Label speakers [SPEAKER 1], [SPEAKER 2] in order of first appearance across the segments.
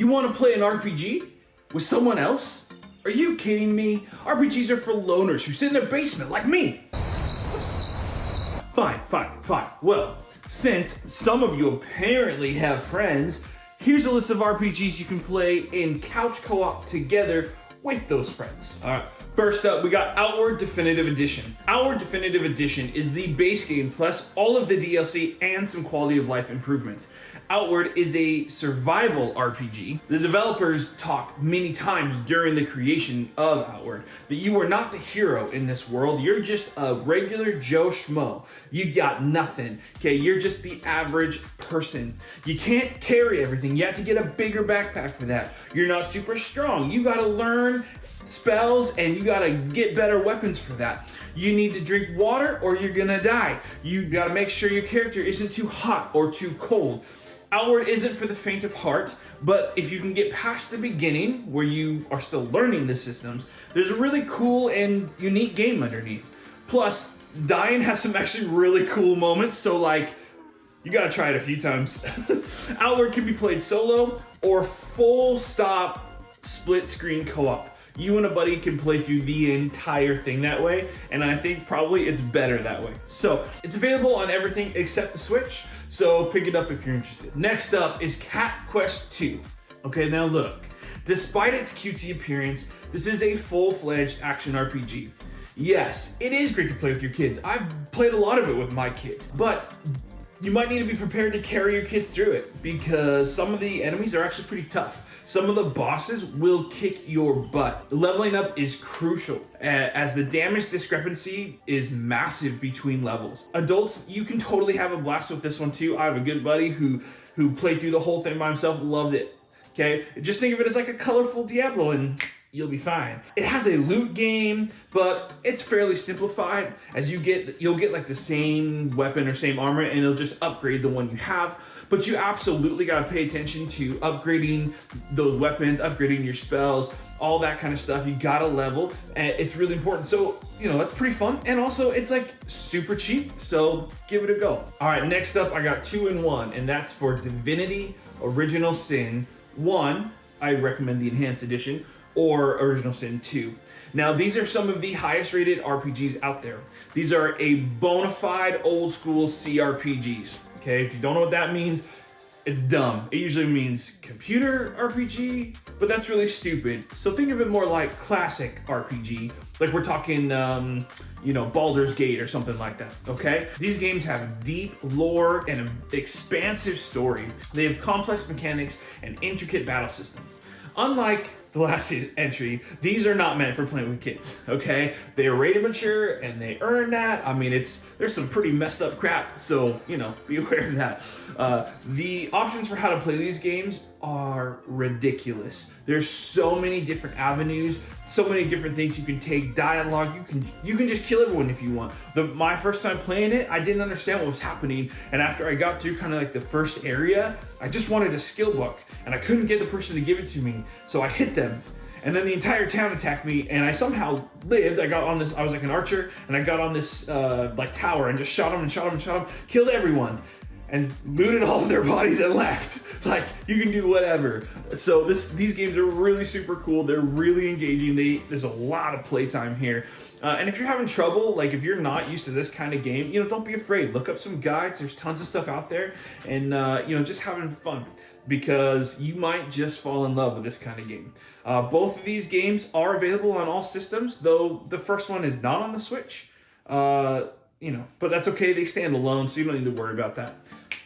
[SPEAKER 1] You want to play an RPG with someone else? Are you kidding me? RPGs are for loners who sit in their basement like me. Fine. Well, since some of you apparently have friends, here's a list of RPGs you can play in couch co-op together with those friends. All right. First up, we got Outward Definitive Edition. Outward Definitive Edition is the base game plus all of the DLC and some quality of life improvements. Outward is a survival RPG. The developers talked many times during the creation of Outward that you are not the hero in this world. You're just a regular Joe Schmo. You got nothing, okay? You're just the average person. You can't carry everything. You have to get a bigger backpack for that. You're not super strong. You gotta learn spells and you gotta get better weapons for that. You need to drink water or you're gonna die. You gotta make sure your character isn't too hot or too cold. Outward isn't for the faint of heart, but if you can get past the beginning where you are still learning the systems, there's a really cool and unique game underneath. Plus, dying has some actually really cool moments, so like, you gotta try it a few times. Outward can be played solo or full stop split screen co-op. You and a buddy can play through the entire thing that way, and I think probably it's better that way. So it's available on everything except the Switch, so pick it up if you're interested. Next up is Cat Quest 2. Okay, now look, despite its cutesy appearance, this is a full-fledged action RPG. Yes, it is great to play with your kids. I've played a lot of it with my kids, but you might need to be prepared to carry your kids through it because some of the enemies are actually pretty tough. Some of the bosses will kick your butt. Leveling up is crucial as the damage discrepancy is massive between levels. Adults, you can totally have a blast with this one too. I have a good buddy who played through the whole thing by himself, loved it. Okay, just think of it as like a colorful Diablo and you'll be fine. It has a loot game, but it's fairly simplified. As you'll get like the same weapon or same armor and it'll just upgrade the one you have. But you absolutely gotta pay attention to upgrading those weapons, upgrading your spells, all that kind of stuff. You gotta level, and it's really important. So, that's pretty fun. And also it's like super cheap, so give it a go. All right, next up, I got 2 in 1, and that's for Divinity Original Sin 1. I recommend the Enhanced Edition, or Original Sin 2. Now, these are some of the highest rated RPGs out there. These are a bona fide old school CRPGs. Okay, if you don't know what that means, it's dumb. It usually means computer RPG, but that's really stupid. So think of it more like classic RPG, like we're talking, Baldur's Gate or something like that, okay? These games have deep lore and an expansive story. They have complex mechanics and intricate battle systems. Unlike the last entry, these are not meant for playing with kids, okay? They are rated mature and they earn that. I mean, there's some pretty messed up crap, so, be aware of that. The options for how to play these games are ridiculous. There's so many different avenues, so many different things you can take, dialogue, you can just kill everyone if you want. My first time playing it, I didn't understand what was happening, and after I got through kind of like the first area, I just wanted a skill book, and I couldn't get the person to give it to me, so I hit them. And then the entire town attacked me, and I somehow lived. I was like an archer, and I got on this like tower and just shot them, killed everyone, and looted all of their bodies and left. Like, you can do whatever. So these games are really super cool. They're really engaging. There's a lot of playtime here. And if you're having trouble, like if you're not used to this kind of game, don't be afraid. Look up some guides. There's tons of stuff out there, and just having fun, because you might just fall in love with this kind of game. Both of these games are available on all systems, though the first one is not on the Switch. But that's okay. They stand alone, so you don't need to worry about that.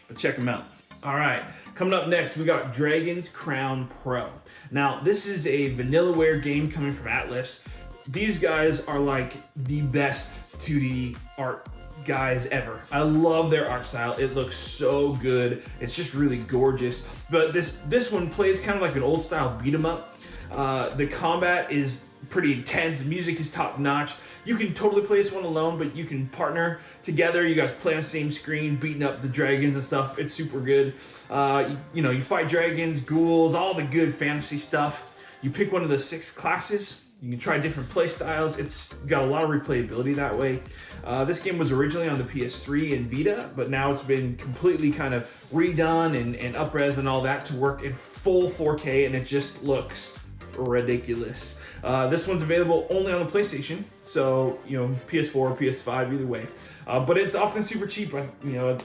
[SPEAKER 1] But check them out. All right, coming up next, we got Dragon's Crown Pro. Now, this is a Vanillaware game coming from Atlas. These guys are like the best 2D art guys ever. I love their art style. It looks so good. It's just really gorgeous. But this one plays kind of like an old style beat 'em up. The combat is pretty intense. The music is top notch. You can totally play this one alone, but you can partner together. You guys play on the same screen, beating up the dragons and stuff. It's super good. You fight dragons, ghouls, all the good fantasy stuff. You pick one of the 6 classes. You can try different play styles. It's got a lot of replayability that way. This game was originally on the PS3 and Vita, but now it's been completely kind of redone and up-res and all that to work in full 4K, and it just looks ridiculous. This one's available only on the PlayStation, so PS4, PS5, either way. But it's often super cheap.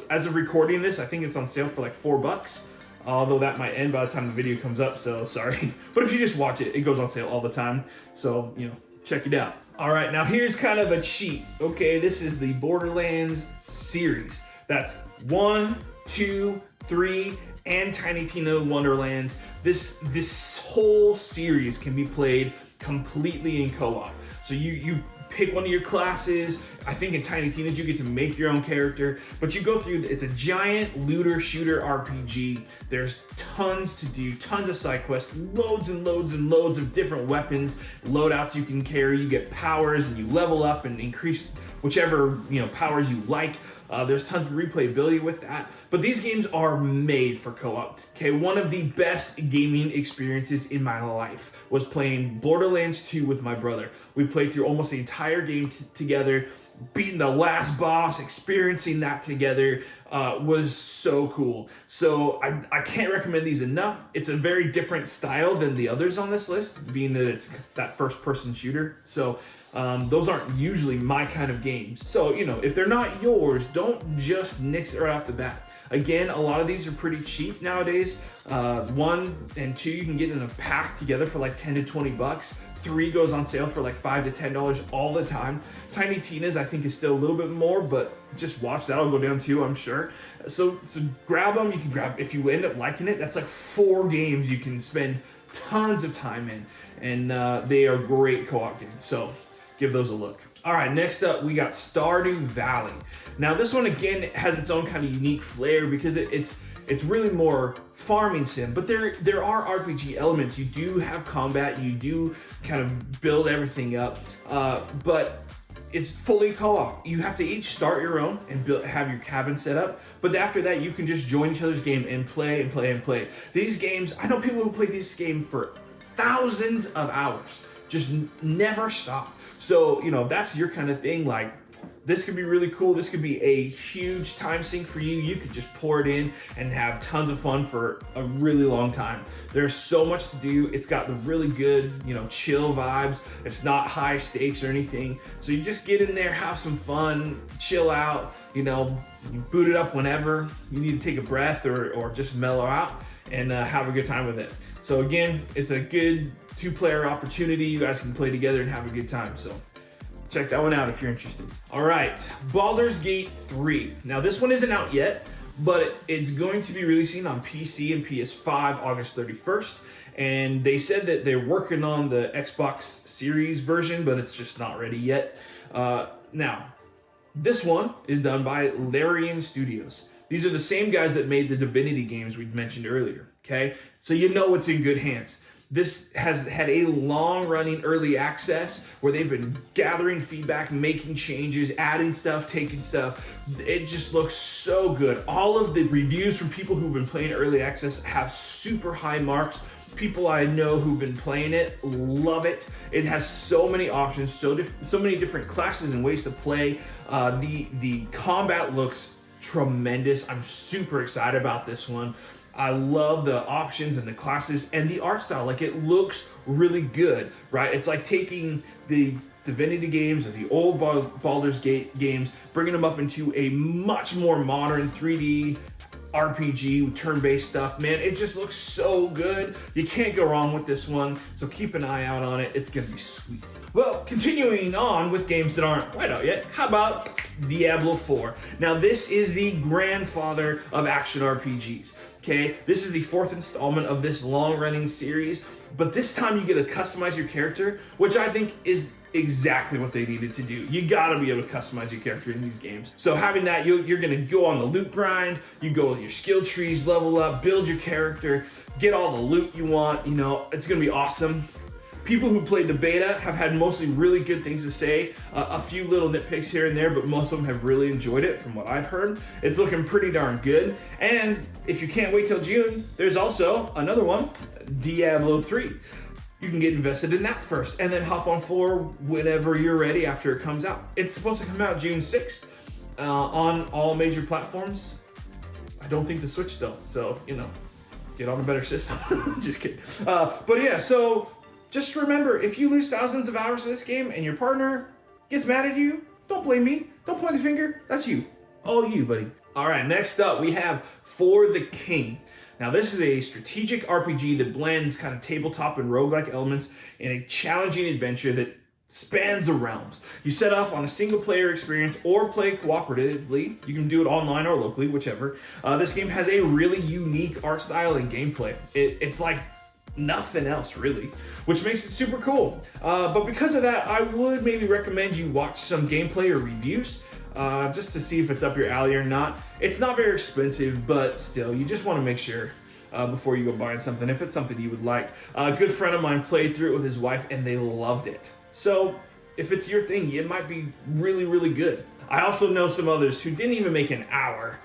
[SPEAKER 1] As of recording this, I think it's on sale for like $4. Although that might end by the time the video comes up, so sorry. But if you just watch it, it goes on sale all the time. So, check it out. All right, now here's kind of a cheat. Okay, this is the Borderlands series. That's 1, 2, 3, and Tiny Tina Wonderlands. This whole series can be played completely in co-op. So you pick one of your classes. I think in Tiny Tina's you get to make your own character, but you go through, it's a giant looter shooter RPG. There's tons to do, tons of side quests, loads and loads and loads of different weapons, loadouts you can carry. You get powers and you level up and increase whichever powers you like. There's tons of replayability with that, but these games are made for co-op. Okay, one of the best gaming experiences in my life was playing Borderlands 2 with my brother. We played through almost the entire game together, beating the last boss, experiencing that together was so cool. So I can't recommend these enough. It's a very different style than the others on this list, being that it's that first-person shooter. So those aren't usually my kind of games. So, if they're not yours, don't just nix it right off the bat. Again, a lot of these are pretty cheap nowadays. 1 and 2 you can get in a pack together for like 10 to 20 bucks. 3 goes on sale for like $5 to $10 all the time. Tiny Tina's I think is still a little bit more, but just watch, that'll go down too, I'm sure. So grab them. You can grab, if you end up liking it, that's like 4 games you can spend tons of time in, and they are great co-op games. So give those a look. All right, next up we got Stardew Valley. Now this one again has its own kind of unique flair because it's really more farming sim, but there are RPG elements. You do have combat, you do kind of build everything up, but it's fully co-op. You have to each start your own and have your cabin set up, but after that you can just join each other's game and play and play and play. These games, I know people who play this game for thousands of hours, just never stop. So, that's your kind of thing. Like, this could be really cool. This could be a huge time sink for you. You could just pour it in and have tons of fun for a really long time. There's so much to do. It's got the really good, chill vibes. It's not high stakes or anything. So you just get in there, have some fun, chill out, you boot it up whenever you need to take a breath or just mellow out and have a good time with it. So again, it's a good 2-player opportunity. You guys can play together and have a good time. So check that one out if you're interested. All right, Baldur's Gate 3. Now this one isn't out yet, but it's going to be releasing on PC and PS5 August 31st. And they said that they're working on the Xbox Series version, but it's just not ready yet. Now, this one is done by Larian Studios. These are the same guys that made the Divinity games we mentioned earlier, okay? So it's in good hands. This has had a long-running early access where they've been gathering feedback, making changes, adding stuff, taking stuff. It just looks so good. All of the reviews from people who've been playing early access have super high marks. People I know who've been playing it love it. It has so many options, so many different classes and ways to play. The combat looks tremendous. I'm super excited about this one. I love the options and the classes and the art style. Like, it looks really good, right? It's like taking the Divinity games or the old Baldur's Gate games, bringing them up into a much more modern 3D RPG, turn-based stuff. Man, it just looks so good. You can't go wrong with this one, so keep an eye out on it. It's gonna be sweet. Well, continuing on with games that aren't quite out yet, how about Diablo IV? Now, this is the grandfather of action RPGs. Okay, this is the 4th installment of this long-running series, but this time you get to customize your character, which I think is exactly what they needed to do. You gotta be able to customize your character in these games. So having that, you're gonna go on the loot grind, you go with your skill trees, level up, build your character, get all the loot you want, it's gonna be awesome. People who played the beta have had mostly really good things to say. A few little nitpicks here and there, but most of them have really enjoyed it from what I've heard. It's looking pretty darn good. And if you can't wait till June, there's also another one, Diablo 3. you can get invested in that first and then hop on 4 whenever you're ready after it comes out. It's supposed to come out June 6th on all major platforms. I don't think the Switch though, so, you know, get on a better system. Just kidding. But yeah, so just remember, if you lose thousands of hours to this game and your partner gets mad at you, don't blame me. Don't point the finger. That's you. All you, buddy. All right, next up we have For the King. Now this is a strategic RPG that blends kind of tabletop and roguelike elements in a challenging adventure that spans the realms. You set off on a single player experience or play cooperatively. You can do it online or locally, whichever. This game has a really unique art style and gameplay. It's like nothing else really, which makes it super cool. But because of that, I would maybe recommend you watch some gameplay or reviews just to see if it's up your alley or not. It's not very expensive, but still, you just want to make sure before you go buying something, if it's something you would like. A good friend of mine played through it with his wife and they loved it. So if it's your thing, it might be really, really good. I also know some others who didn't even make an hour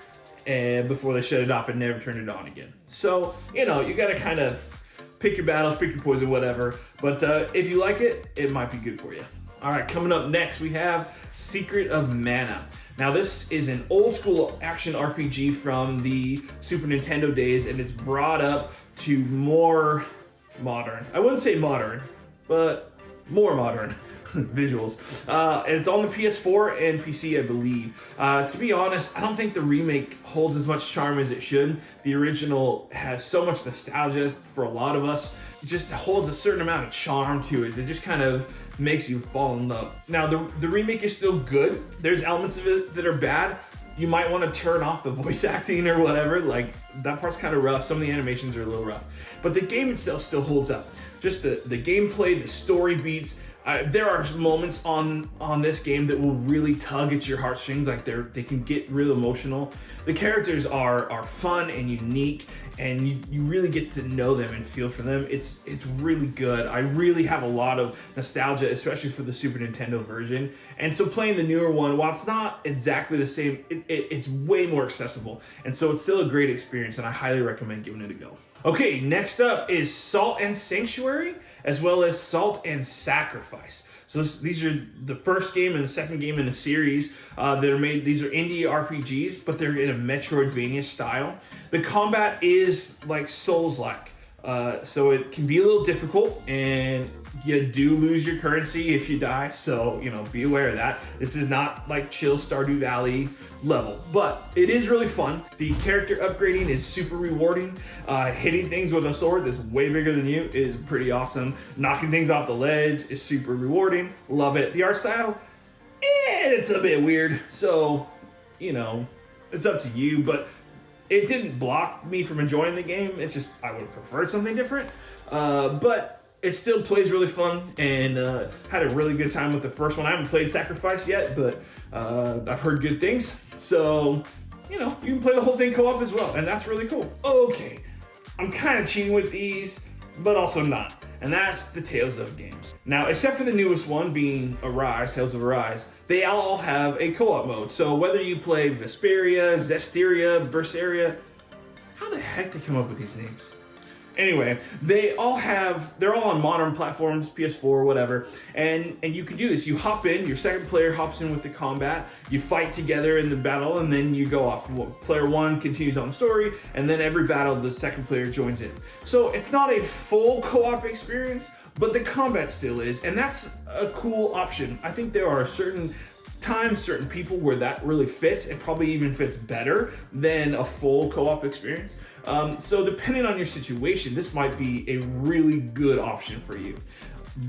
[SPEAKER 1] and before they shut it off and never turned it on again. So, you know, you got to kind of pick your battles, pick your poison, whatever. But if you like it, it might be good for you. All right, coming up next, we have Secret of Mana. Now this is an old school action RPG from the Super Nintendo days, and it's brought up to more modern. I wouldn't say modern, but more modern visuals. And it's on the PS4 and PC, I believe. To be honest, I don't think the remake holds as much charm as it should. The original has so much nostalgia for a lot of us. It just holds a certain amount of charm to it that just kind of makes you fall in love. Now, the remake is still good. There's elements of it that are bad. You might want to turn off the voice acting or whatever. Like, that part's kind of rough. Some of the animations are a little rough. But the game itself still holds up. Just the gameplay, the story beats. There are moments on this game that will really tug at your heartstrings. Like they can get real emotional. The characters are fun and unique, and you really get to know them and feel for them. It's really good. I really have a lot of nostalgia, especially for the Super Nintendo version. And so playing the newer one, while it's not exactly the same, it's way more accessible. And so it's still a great experience, and I highly recommend giving it a go. Okay, next up is Salt and Sanctuary, as well as Salt and Sacrifice. So these are the first game and the second game in a series that are made. These are indie RPGs, but they're in a Metroidvania style. The combat is like Souls-like, so it can be a little difficult, and you do lose your currency if you die. So, you know, be aware of that. This is not like chill Stardew Valley level, but it is really fun. The character upgrading is super rewarding. Hitting things with a sword that's way bigger than you is pretty awesome. Knocking things off the ledge is super rewarding. Love it. The art style, it's a bit weird. So, you know, it's up to you, but it didn't block me from enjoying the game. It's just, I would have preferred something different. But it still plays really fun, and had a really good time with the first one. I haven't played Sacrifice yet, but I've heard good things. So, you know, you can play the whole thing co-op as well, and that's really cool. Okay, I'm kind of cheating with these, but also not. And that's the Tales of games. Now, except for the newest one being Arise, Tales of Arise, they all have a co-op mode. So whether you play Vesperia, Zestiria, Bersaria, how the heck did they come up with these names? Anyway, they're all on modern platforms, PS4, whatever, and you can do this. You hop in, your second player hops in with the combat, you fight together in the battle, and then you go off. Player one continues on the story, and then every battle, the second player joins in. So it's not a full co-op experience, but the combat still is, and that's a cool option. I think there are certain times, certain people where that really fits. It probably even fits better than a full co-op experience. So depending on your situation, this might be a really good option for you.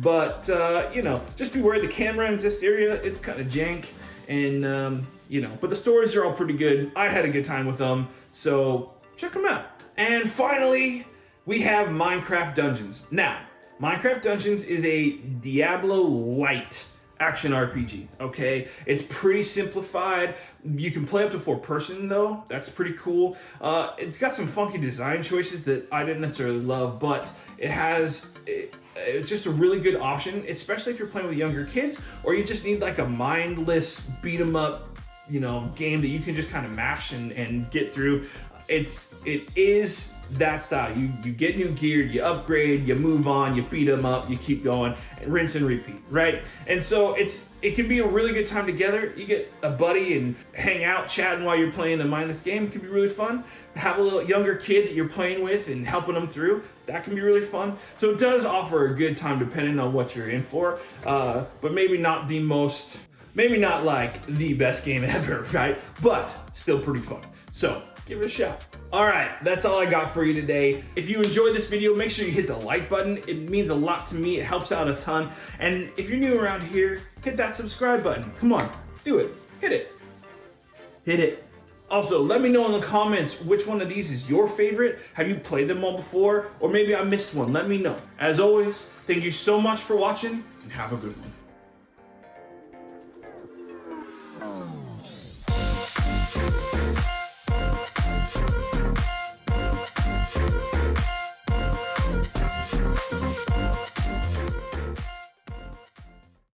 [SPEAKER 1] But, you know, just beware the camera in Zestiria. It's kind of jank, and, you know, but the stories are all pretty good. I had a good time with them, so check them out. And finally, we have Minecraft Dungeons. Now, Minecraft Dungeons is a Diablo light action RPG, okay? It's pretty simplified. You can play up to 4-person though. That's pretty cool. It's got some funky design choices that I didn't necessarily love, but it has just a really good option, especially if you're playing with younger kids, or you just need like a mindless beat 'em up, you know, game that you can just kind of mash and get through. it is that style. You get new gear, you upgrade, you move on, you beat them up, you keep going, and rinse and repeat, right? And so it can be a really good time together. You get a buddy and hang out, chatting while you're playing a mindless game. It can be really fun. Have a little younger kid that you're playing with and helping them through. That can be really fun. So it does offer a good time depending on what you're in for, but maybe not like the best game ever, right? But still pretty fun. So give it a shot. All right, that's all I got for you today. If you enjoyed this video, make sure you hit the like button. It means a lot to me. It helps out a ton. And if you're new around here, hit that subscribe button. Come on, do it. Hit it. Hit it. Also, let me know in the comments which one of these is your favorite. Have you played them all before? Or maybe I missed one. Let me know. As always, thank you so much for watching and have a good one.